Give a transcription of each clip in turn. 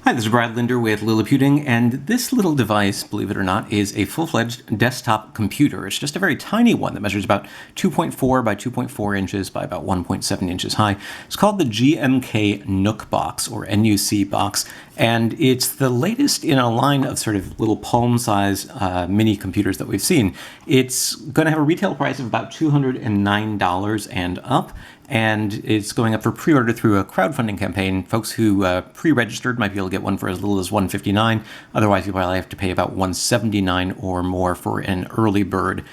Hi, this is Brad Linder with Liliputing, and this little device, believe it or not, is a full-fledged desktop computer. It's just a very tiny one that measures about 2.4 by 2.4 inches by about 1.7 inches high. It's called the GMK NucBox, or NUC box, and it's the latest in a line of sort of little palm-size mini computers that we've seen. It's going to have a retail price of about $209 and up, and it's going up for pre-order through a crowdfunding campaign. Folks who pre-registered might be able to get one for as little as $159. Otherwise, you probably have to pay about $179 or more for an early bird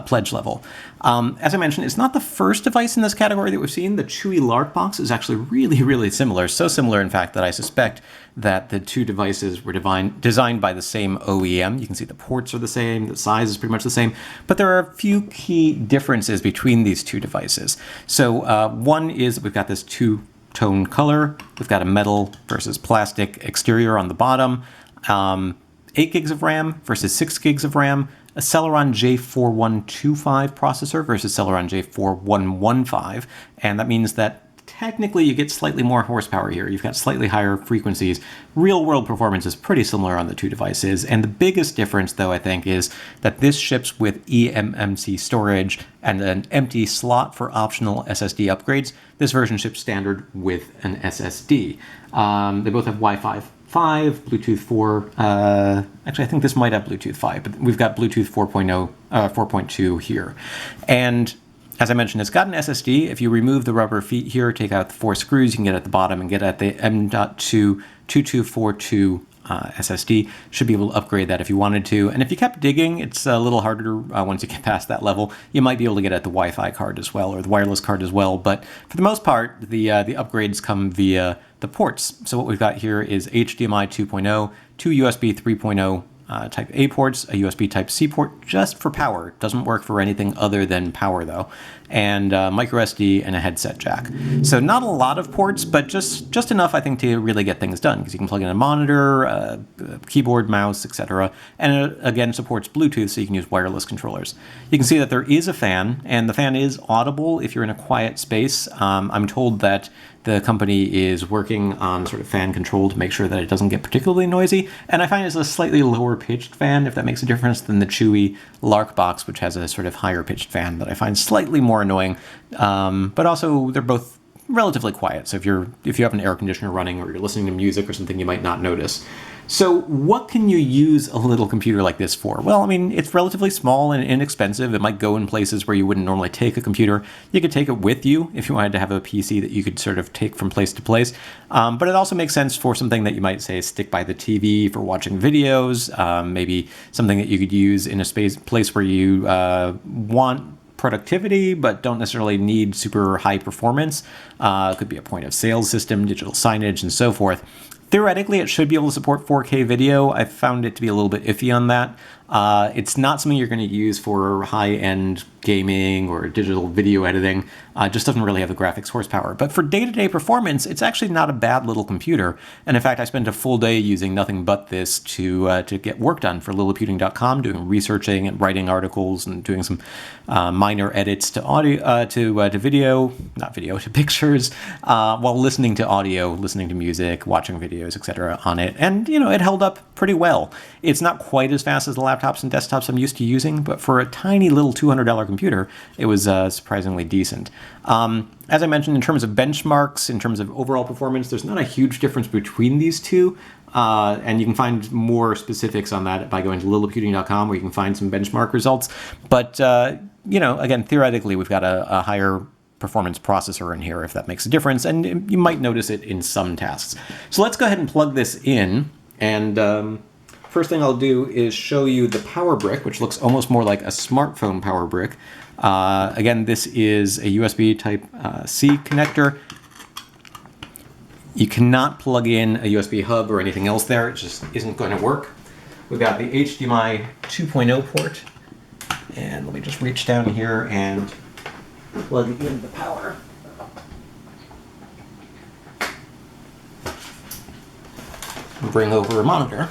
pledge level. As I mentioned, it's not the first device in this category that we've seen. The Chewy Lark box is actually really similar. So similar, in fact, that I suspect that the two devices were designed by the same OEM. You can see the ports are the same, the size is pretty much the same, but there are a few key differences between these two devices. So one is we've got this two-tone color. We've got a metal versus plastic exterior on the bottom, 8 gigs of RAM versus 6 gigs of RAM, a Celeron J4125 processor versus Celeron J4115, and that means that technically you get slightly more horsepower here. You've got slightly higher frequencies. Real-world performance is pretty similar on the two devices, and the biggest difference, though, I think, is that this ships with eMMC storage and an empty slot for optional SSD upgrades. This version ships standard with an SSD. They both have Wi-Fi 5, Bluetooth 4, actually I think this might have Bluetooth 5, but we've got Bluetooth 4.0, 4.2 here. And as I mentioned, it's got an SSD. If you remove the rubber feet here, take out the 4 screws, you can get at the bottom and get at the M.2 2242 SSD. Should be able to upgrade that if you wanted to. And if you kept digging, it's a little harder once you get past that level. You might be able to get at the Wi-Fi card as well, or the wireless card as well. But for the most part, the upgrades come via the ports. So what we've got here is HDMI 2.0, 2 USB 3.0 Type A ports, a USB Type C port just for power. It doesn't work for anything other than power though. And micro SD and a headset jack. So not a lot of ports, but just enough, I think, to really get things done, because you can plug in a monitor, a keyboard, mouse, etc. And it, again, supports Bluetooth, so you can use wireless controllers. You can see that there is a fan, and the fan is audible if you're in a quiet space. I'm told that the company is working on sort of fan control to make sure that it doesn't get particularly noisy, and I find it's a slightly lower pitched fan, if that makes a difference, than the Chewy Lark box, which has a sort of higher pitched fan that I find slightly more annoying. But also they're both relatively quiet, so if you have an air conditioner running or you're listening to music or something, you might not notice. So what can you use a little computer like this for? Well, I mean, it's relatively small and inexpensive. It might go in places where you wouldn't normally take a computer. You could take it with you if you wanted to have a PC that you could sort of take from place to place. But it also makes sense for something that you might, say, stick by the TV for watching videos, maybe something that you could use in a place where you want productivity but don't necessarily need super high performance. It could be a point of sale system, digital signage, and so forth. Theoretically, it should be able to support 4K video. I found it to be a little bit iffy on that. It's not something you're going to use for high-end gaming or digital video editing. It just doesn't really have the graphics horsepower. But for day-to-day performance, it's actually not a bad little computer. And in fact, I spent a full day using nothing but this to get work done for Liliputing.com, doing researching and writing articles and doing some minor edits to audio, to video, not video, to pictures, while listening to audio, listening to music, watching videos, etc. on it. And, you know, it held up pretty well. It's not quite as fast as the laptops and desktops I'm used to using, but for a tiny little $200 computer, it was surprisingly decent. As I mentioned, in terms of benchmarks, in terms of overall performance, there's not a huge difference between these two. And you can find more specifics on that by going to liliputing.com, where you can find some benchmark results. But, you know, again, theoretically, we've got a higher performance processor in here, if that makes a difference, and you might notice it in some tasks. So let's go ahead and plug this in, and first thing I'll do is show you the power brick, which looks almost more like a smartphone power brick. Again, this is a USB Type C connector. You cannot plug in a USB hub or anything else there. It just isn't going to work. We've got the HDMI 2.0 port, and let me just reach down here and plug in the power. Bring over a monitor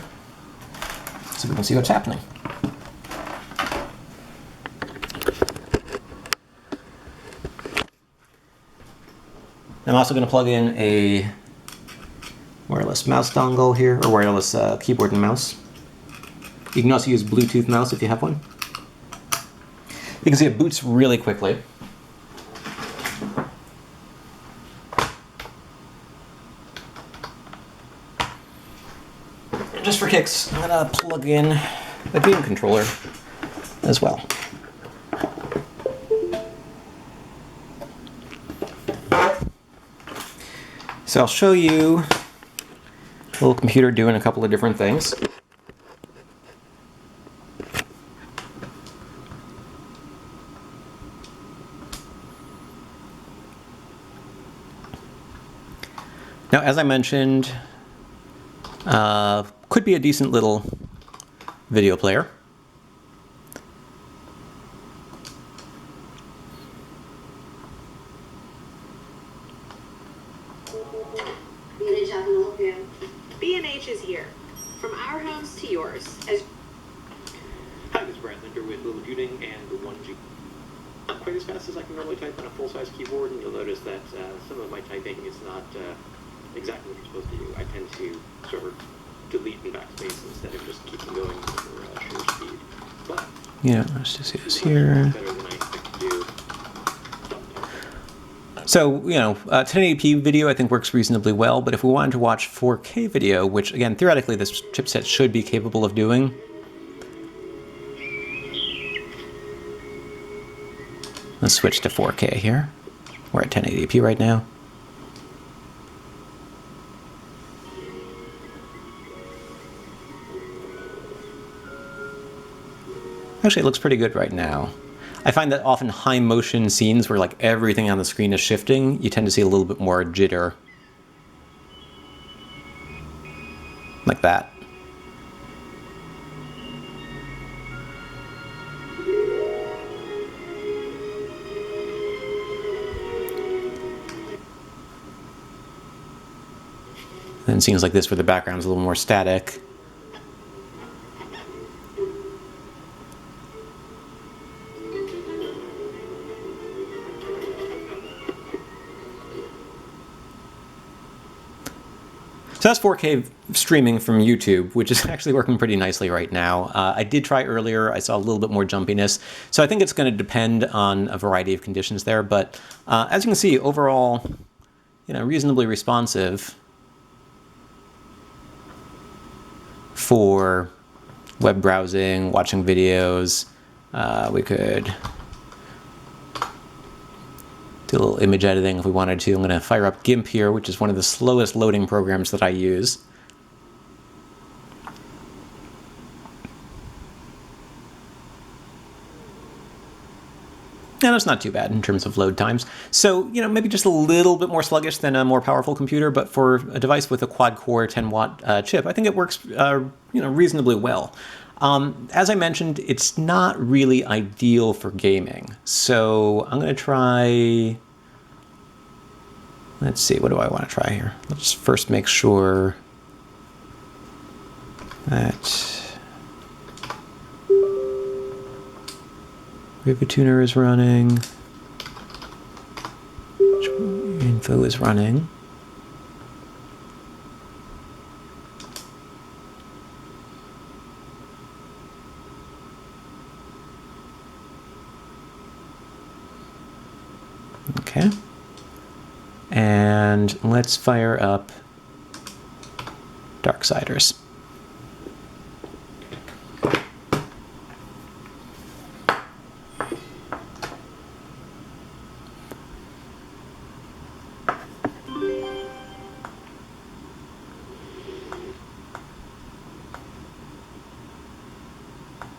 so we can see what's happening. I'm also going to plug in a wireless mouse dongle here, or wireless keyboard and mouse. You can also use Bluetooth mouse if you have one. You can see it boots really quickly. And just for kicks, I'm gonna plug in the game controller as well. So I'll show you a little computer doing a couple of different things. Now, as I mentioned, could be a decent little video player. B&H is here. From our homes to yours. Hi, this is Brad Linder with Lilliputiting and the 1G. Not quite as fast as I can normally type on a full-size keyboard, and you'll notice that some of my typing is not exactly what you're supposed to do. I tend to sort of delete and backspace instead of just keeping going for sheer speed. But Yeah, let's just see this here. better than I expect to do. So, 1080p video I think works reasonably well, but if we wanted to watch 4K video, which again, theoretically this chipset should be capable of doing, let's switch to 4K here. We're at 1080p right now. Actually, it looks pretty good right now. I find that often high motion scenes where like everything on the screen is shifting, you tend to see a little bit more jitter. Like that. Then scenes like this where the background's a little more static. So that's 4K streaming from YouTube, which is actually working pretty nicely right now. I did try earlier. I saw a little bit more jumpiness. So I think it's going to depend on a variety of conditions there. But as you can see, overall, reasonably responsive for web browsing, watching videos. We could do a little image editing if we wanted to. I'm going to fire up GIMP here, which is one of the slowest loading programs that I use. And it's not too bad in terms of load times. So, maybe just a little bit more sluggish than a more powerful computer, but for a device with a quad-core 10-watt chip, I think it works reasonably well. As I mentioned, it's not really ideal for gaming. So I'm going to try... Let's see, what do I want to try here? Let's first make sure that RivetTuner is running, info is running. Okay. And let's fire up Darksiders.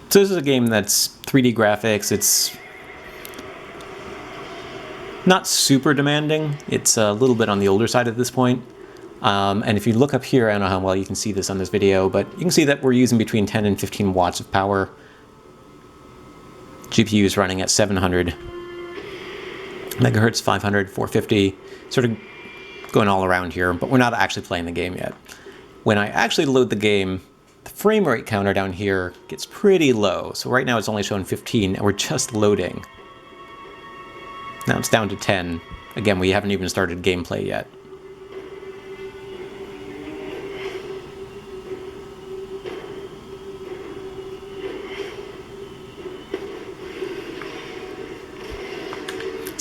So this is a game that's 3D graphics. It's not super demanding. It's a little bit on the older side at this point. And if you look up here, I don't know how well you can see this on this video, but you can see that we're using between 10 and 15 watts of power. GPU is running at 700 megahertz, 500, 450, sort of going all around here, but we're not actually playing the game yet. When I actually load the game, the frame rate counter down here gets pretty low. So right now it's only showing 15 and we're just loading. Now it's down to 10. Again, we haven't even started gameplay yet.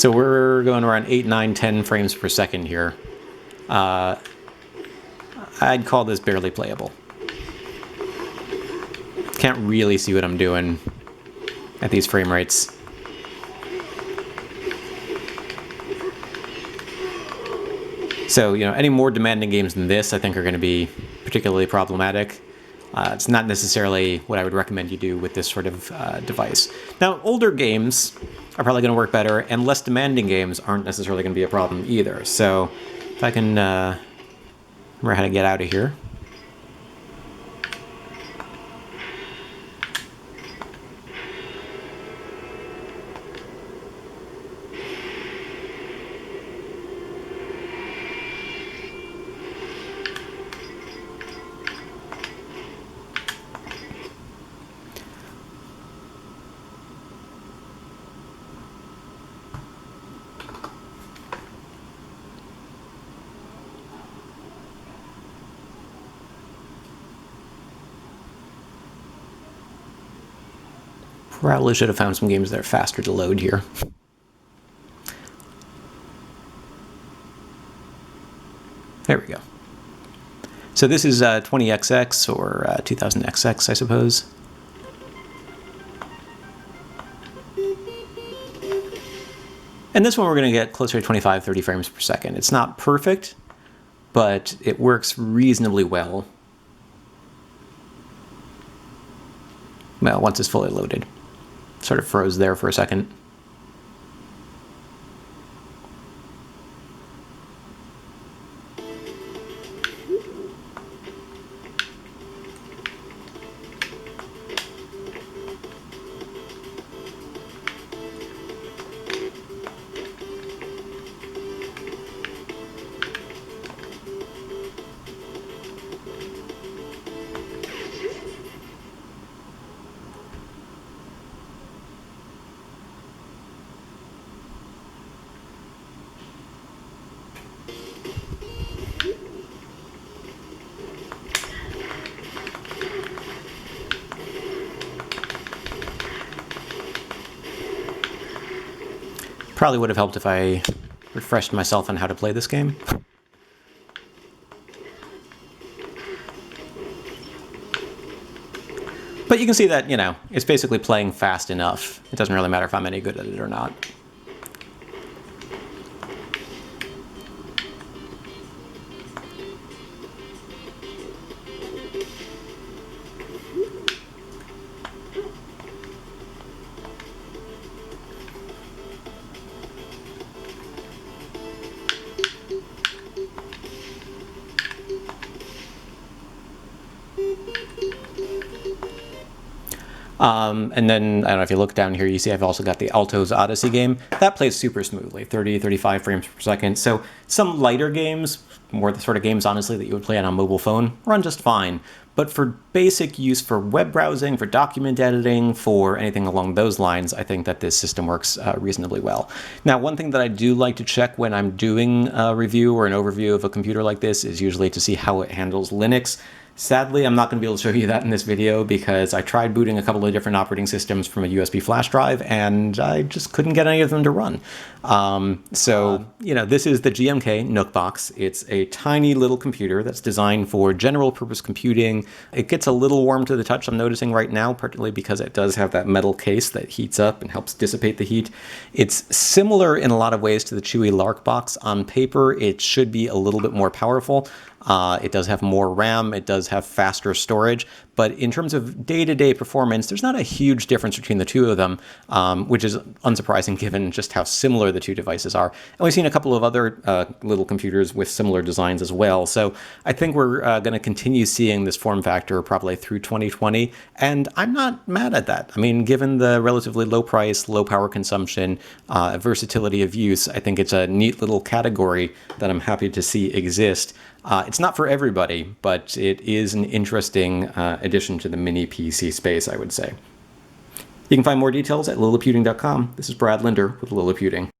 So we're going around 8, 9, 10 frames per second here. I'd call this barely playable. Can't really see what I'm doing at these frame rates. So, you know, any more demanding games than this, I think, are going to be particularly problematic. It's not necessarily what I would recommend you do with this sort of device. Now, older games are probably going to work better, and less demanding games aren't necessarily going to be a problem either. So, if I can remember how to get out of here. Probably should have found some games that are faster to load here. There we go. So this is 20XX or 2000XX, I suppose. And this one we're going to get closer to 25, 30 frames per second. It's not perfect, but it works reasonably well. Well, once it's fully loaded. Sort of froze there for a second. Probably would have helped if I refreshed myself on how to play this game. But you can see that, you know, it's basically playing fast enough. It doesn't really matter if I'm any good at it or not. And then, I don't know if you look down here, you see I've also got the Alto's Odyssey game. That plays super smoothly, 30, 35 frames per second. So some lighter games, more the sort of games, honestly, that you would play on a mobile phone, run just fine. But for basic use for web browsing, for document editing, for anything along those lines, I think that this system works reasonably well. Now, one thing that I do like to check when I'm doing a review or an overview of a computer like this is usually to see how it handles Linux. Sadly, I'm not going to be able to show you that in this video because I tried booting a couple of different operating systems from a USB flash drive and I just couldn't get any of them to run. You know, this is the GMK NucBox. It's a tiny little computer that's designed for general purpose computing. It gets a little warm to the touch, I'm noticing right now, particularly because it does have that metal case that heats up and helps dissipate the heat. It's similar in a lot of ways to the Chewy LarkBox. On paper, it should be a little bit more powerful. It does have more RAM, it does have faster storage, but in terms of day-to-day performance, there's not a huge difference between the two of them, which is unsurprising given just how similar the two devices are. And we've seen a couple of other little computers with similar designs as well. So I think we're going to continue seeing this form factor probably through 2020, and I'm not mad at that. I mean, given the relatively low price, low power consumption, versatility of use, I think it's a neat little category that I'm happy to see exist. It's not for everybody, but it is an interesting addition to the mini PC space, I would say. You can find more details at liliputing.com. This is Brad Linder with Liliputing.